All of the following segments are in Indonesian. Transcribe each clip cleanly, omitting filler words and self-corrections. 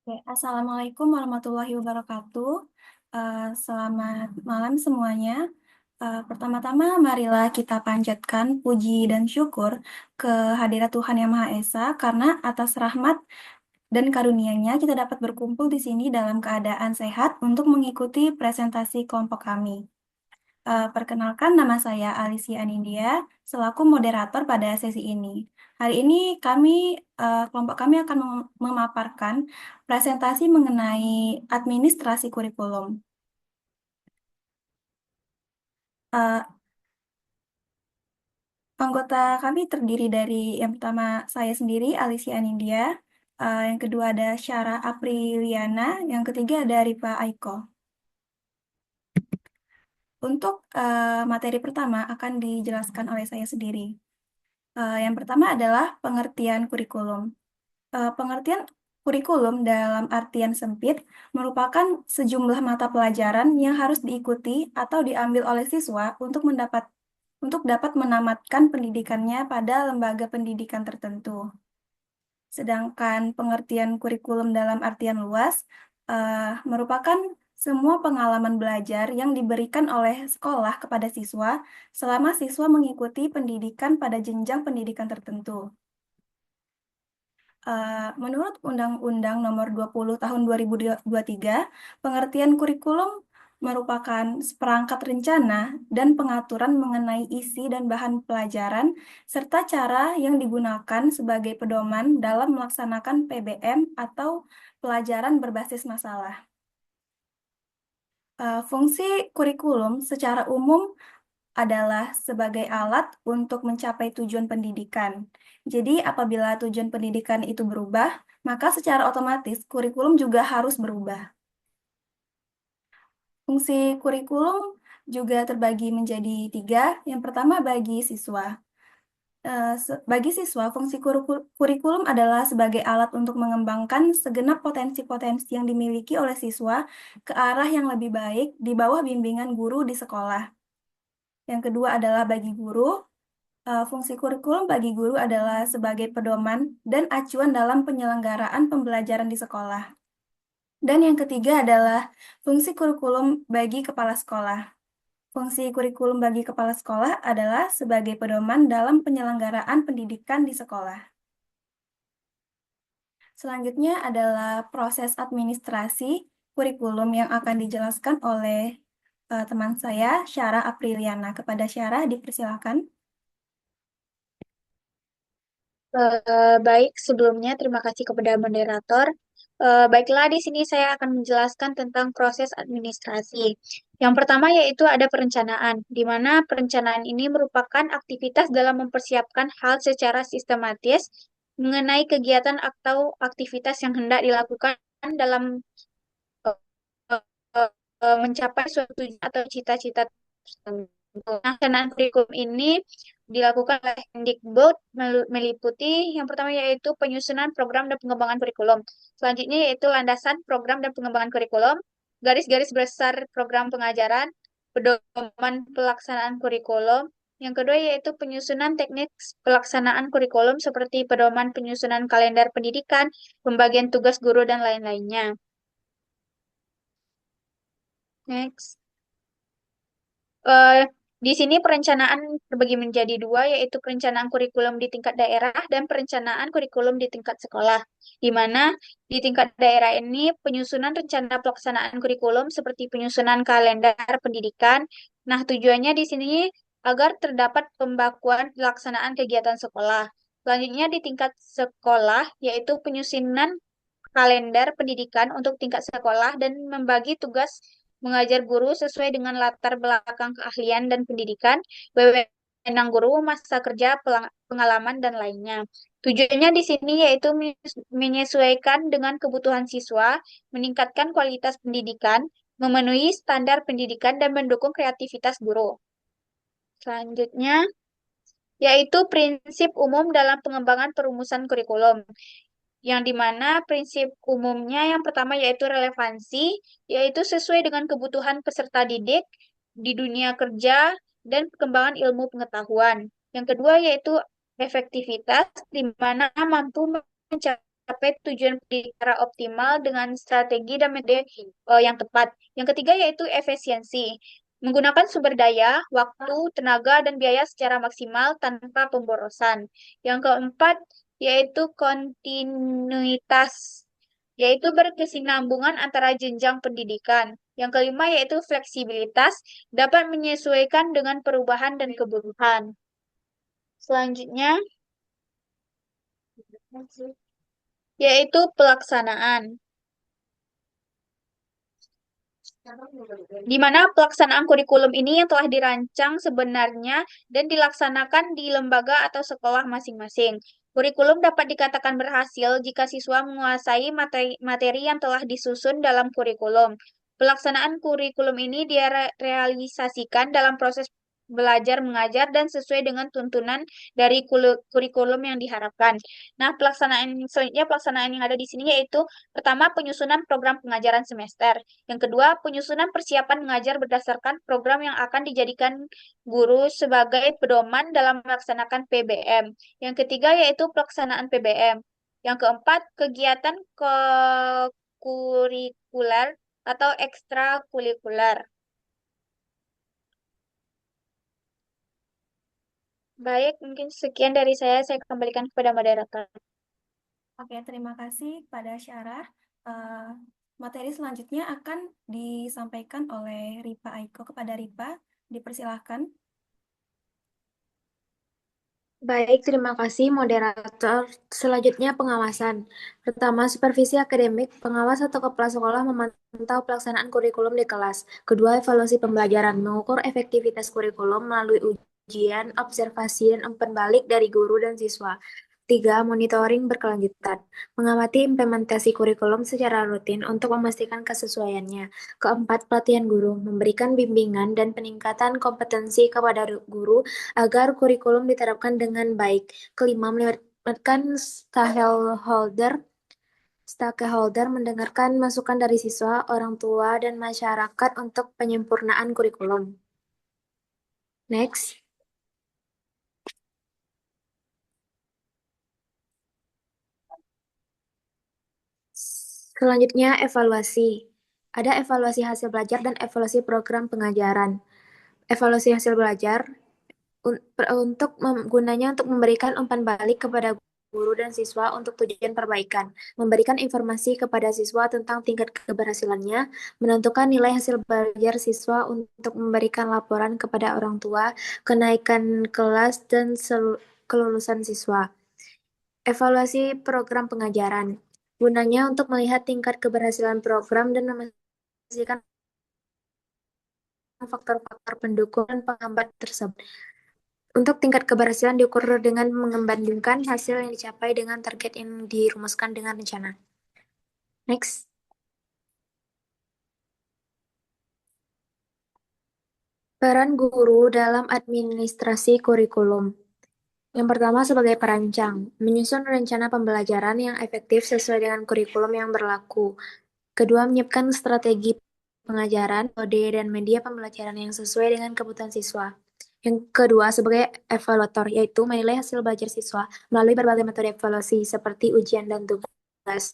Oke, Assalamualaikum warahmatullahi wabarakatuh. Selamat malam semuanya. Pertama-tama, marilah kita panjatkan puji dan syukur kehadirat Tuhan Yang Maha Esa, karena atas rahmat dan karunia-Nya kita dapat berkumpul di sini dalam keadaan sehat untuk mengikuti presentasi kelompok kami. Perkenalkan, nama saya Alicia Anindya selaku moderator pada sesi ini. Hari ini kelompok kami akan memaparkan presentasi mengenai administrasi kurikulum. Eh, Anggota kami terdiri dari yang pertama saya sendiri, Alicia Anindya, yang kedua ada Syarah Apriliana, yang ketiga ada Rifa Aiko. Untuk materi pertama akan dijelaskan oleh saya sendiri. Yang pertama adalah pengertian kurikulum. Pengertian kurikulum dalam artian sempit merupakan sejumlah mata pelajaran yang harus diikuti atau diambil oleh siswa untuk dapat menamatkan pendidikannya pada lembaga pendidikan tertentu. Sedangkan pengertian kurikulum dalam artian luas merupakan semua pengalaman belajar yang diberikan oleh sekolah kepada siswa selama siswa mengikuti pendidikan pada jenjang pendidikan tertentu. Menurut Undang-Undang Nomor 20 Tahun 2023, pengertian kurikulum merupakan seperangkat rencana dan pengaturan mengenai isi dan bahan pelajaran serta cara yang digunakan sebagai pedoman dalam melaksanakan PBM atau pelajaran berbasis masalah. Fungsi kurikulum secara umum adalah sebagai alat untuk mencapai tujuan pendidikan. Jadi, apabila tujuan pendidikan itu berubah, maka secara otomatis kurikulum juga harus berubah. Fungsi kurikulum juga terbagi menjadi tiga. Yang pertama, bagi siswa. Bagi siswa, fungsi kurikulum adalah sebagai alat untuk mengembangkan segenap potensi-potensi yang dimiliki oleh siswa ke arah yang lebih baik di bawah bimbingan guru di sekolah. Yang kedua adalah bagi guru. Fungsi kurikulum bagi guru adalah sebagai pedoman dan acuan dalam penyelenggaraan pembelajaran di sekolah. Dan yang ketiga adalah fungsi kurikulum bagi kepala sekolah. Fungsi kurikulum bagi kepala sekolah adalah sebagai pedoman dalam penyelenggaraan pendidikan di sekolah. Selanjutnya adalah proses administrasi kurikulum yang akan dijelaskan oleh teman saya, Syarah Apriliana. Kepada Syarah, dipersilakan. Baik, sebelumnya terima kasih kepada moderator. Baiklah, di sini saya akan menjelaskan tentang proses administrasi. Yang pertama yaitu ada perencanaan, di mana perencanaan ini merupakan aktivitas dalam mempersiapkan hal secara sistematis mengenai kegiatan atau aktivitas yang hendak dilakukan dalam mencapai suatu tujuan atau cita-cita tertentu. Pelaksanaan kurikulum ini dilakukan oleh Kemdikbud meliputi yang pertama yaitu penyusunan program dan pengembangan kurikulum. Selanjutnya yaitu landasan program dan pengembangan kurikulum, garis-garis besar program pengajaran, pedoman pelaksanaan kurikulum. Yang kedua yaitu penyusunan teknik pelaksanaan kurikulum seperti pedoman penyusunan kalender pendidikan, pembagian tugas guru, dan lain-lainnya. Next. Eh, di sini perencanaan terbagi menjadi dua, yaitu perencanaan kurikulum di tingkat daerah dan perencanaan kurikulum di tingkat sekolah. Di mana di tingkat daerah ini penyusunan rencana pelaksanaan kurikulum seperti penyusunan kalender pendidikan. Nah, tujuannya di sini agar terdapat pembakuan pelaksanaan kegiatan sekolah. Selanjutnya di tingkat sekolah, yaitu penyusunan kalender pendidikan untuk tingkat sekolah dan membagi tugas mengajar guru sesuai dengan latar belakang keahlian dan pendidikan, wewenang guru, masa kerja, pengalaman, dan lainnya. Tujuannya di sini yaitu menyesuaikan dengan kebutuhan siswa, meningkatkan kualitas pendidikan, memenuhi standar pendidikan, dan mendukung kreativitas guru. Selanjutnya, yaitu prinsip umum dalam pengembangan perumusan kurikulum yang dimana prinsip umumnya yang pertama yaitu relevansi, yaitu sesuai dengan kebutuhan peserta didik di dunia kerja dan perkembangan ilmu pengetahuan. Yang kedua yaitu efektivitas, di mana mampu mencapai mencapai tujuan pendidik secara optimal dengan strategi dan metode yang tepat. Yang ketiga yaitu efisiensi. Menggunakan sumber daya, waktu, tenaga, dan biaya secara maksimal tanpa pemborosan. Yang keempat yaitu kontinuitas, yaitu berkesinambungan antara jenjang pendidikan. Yang kelima yaitu fleksibilitas, dapat menyesuaikan dengan perubahan dan kebutuhan. Selanjutnya yaitu pelaksanaan, di mana pelaksanaan kurikulum ini yang telah dirancang sebenarnya dan dilaksanakan di lembaga atau sekolah masing-masing. Kurikulum dapat dikatakan berhasil jika siswa menguasai materi yang telah disusun dalam kurikulum. Pelaksanaan kurikulum ini direalisasikan dalam proses belajar mengajar dan sesuai dengan tuntunan dari kurikulum yang diharapkan. Nah, pelaksanaan yang ada di sini yaitu pertama penyusunan program pengajaran semester. Yang kedua, penyusunan persiapan mengajar berdasarkan program yang akan dijadikan guru sebagai pedoman dalam melaksanakan PBM. Yang ketiga yaitu pelaksanaan PBM. Yang keempat, kegiatan kurikuler atau ekstrakurikuler. Baik, mungkin sekian dari saya kembalikan kepada moderator. Oke, terima kasih pada Syarah. Eh, Materi selanjutnya akan disampaikan oleh Ripa Aiko kepada Ripa. Dipersilahkan. Baik, terima kasih moderator. Selanjutnya pengawasan. Pertama, supervisi akademik. Pengawas atau kepala sekolah memantau pelaksanaan kurikulum di kelas. Kedua, evaluasi pembelajaran. Mengukur efektivitas kurikulum melalui ujian, observasi, dan umpan balik dari guru dan siswa. Tiga, monitoring berkelanjutan. Mengamati implementasi kurikulum secara rutin untuk memastikan kesesuaiannya. Keempat, pelatihan guru. Memberikan bimbingan dan peningkatan kompetensi kepada guru agar kurikulum diterapkan dengan baik. Kelima, melibatkan stakeholder mendengarkan masukan dari siswa, orang tua, dan masyarakat untuk penyempurnaan kurikulum. Next. Selanjutnya, evaluasi. Ada evaluasi hasil belajar dan evaluasi program pengajaran. Evaluasi hasil belajar gunanya untuk memberikan umpan balik kepada guru dan siswa untuk tujuan perbaikan, memberikan informasi kepada siswa tentang tingkat keberhasilannya, menentukan nilai hasil belajar siswa untuk memberikan laporan kepada orang tua, kenaikan kelas, dan kelulusan siswa. Evaluasi program pengajaran, gunanya untuk melihat tingkat keberhasilan program dan memastikan faktor-faktor pendukung dan penghambat tersebut. Untuk tingkat keberhasilan diukur dengan membandingkan hasil yang dicapai dengan target yang dirumuskan dengan rencana. Next. Peran guru dalam administrasi kurikulum. Yang pertama sebagai perancang, menyusun rencana pembelajaran yang efektif sesuai dengan kurikulum yang berlaku. Kedua, menyiapkan strategi pengajaran, metode, dan media pembelajaran yang sesuai dengan kebutuhan siswa. Yang kedua, sebagai evaluator, yaitu menilai hasil belajar siswa melalui berbagai metode evaluasi seperti ujian dan tugas.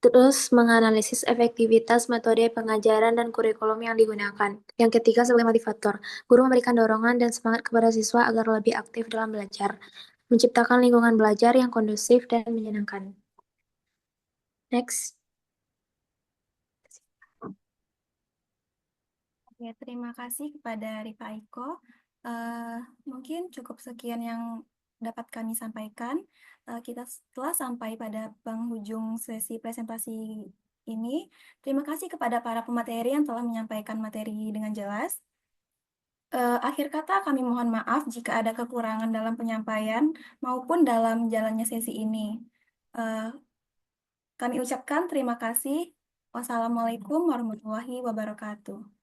Terus, menganalisis efektivitas metode pengajaran dan kurikulum yang digunakan. Yang ketiga, sebagai motivator, guru memberikan dorongan dan semangat kepada siswa agar lebih aktif dalam belajar, menciptakan lingkungan belajar yang kondusif dan menyenangkan. Next. Oke, terima kasih kepada Ripa Aiko. Mungkin cukup sekian yang dapat kami sampaikan. Kita telah sampai pada penghujung sesi presentasi ini. Terima kasih kepada para pemateri yang telah menyampaikan materi dengan jelas. Akhir kata, kami mohon maaf jika ada kekurangan dalam penyampaian maupun dalam jalannya sesi ini. Eh, Kami ucapkan terima kasih. Wassalamualaikum warahmatullahi wabarakatuh.